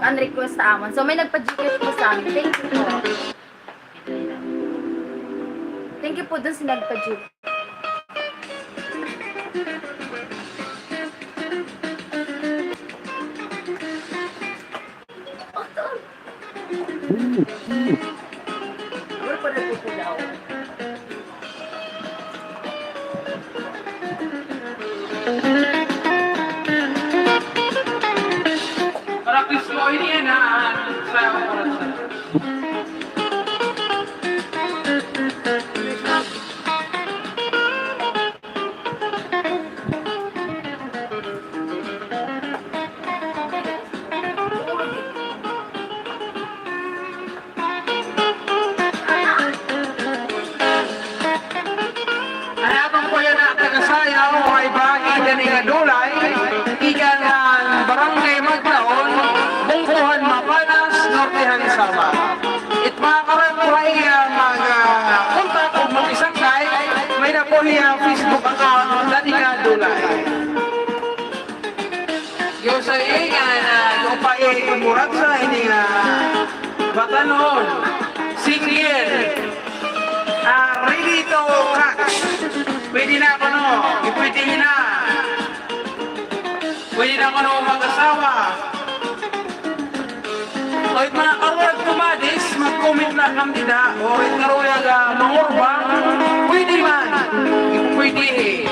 mag-unrequest sa amon. So, may nagpa-GCash po sa amin. Thank you po. Thank you po dun sa nagpa-GCash. Wala pa nagpupulaw. Practice mo ini yan sa Kuratsa. Anatong po yan na tagasayaw ay bagi ganing adulay ikan barangay Magdaon Bungkuhan Mapanas Nortehan Sama. It mga karatuhay mag-contact o mag-isang kay may na po niya Facebook account dati ka adulay. Yung sa yung pae Kuratsa hindi nga batanon single ready to catch. Pwede na ako no, pwede na. Pwede na ako no mag-asawa. O it mga karwag kumadis, mag-comment na kami na. O it karwag mangurbang, pwede man. Pwede eh.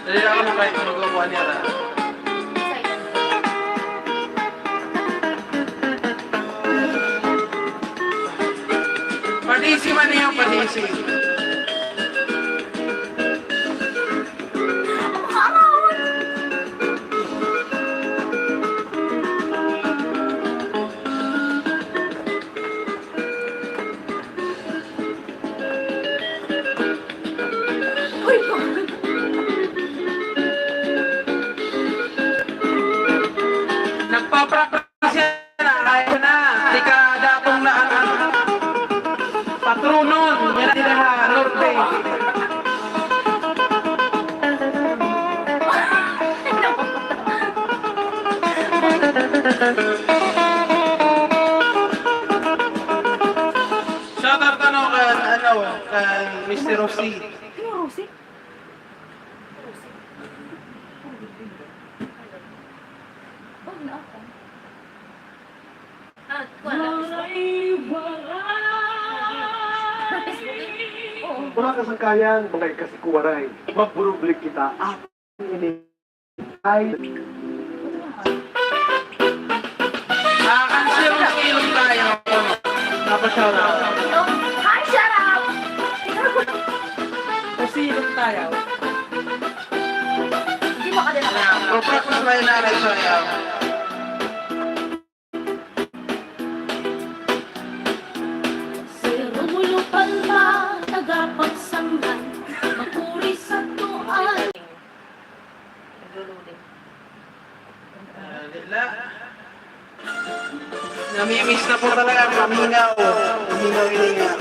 Dali lang ako kahit magawa niya na. Padisi man niya, padisi. Nagpa-practice yan na, ayaw na. Di ka datong na patronon. Yan na nila norte. Shoutout kay Mr. Rossi. Rossi? Oh, na ako. Wala kasangkayan, mga kasi Waray. Magburublik kita. Ini ay Kansilong tayo. Napashoutout. Hi, shut up! Kasilong tayo. Hindi mo ka din ako. Practice na yung nanay sa'yo. Namimiss na po talaga ang paminaw. Paminaw ini nga.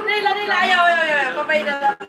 Nila, ayaw. Papay na lang.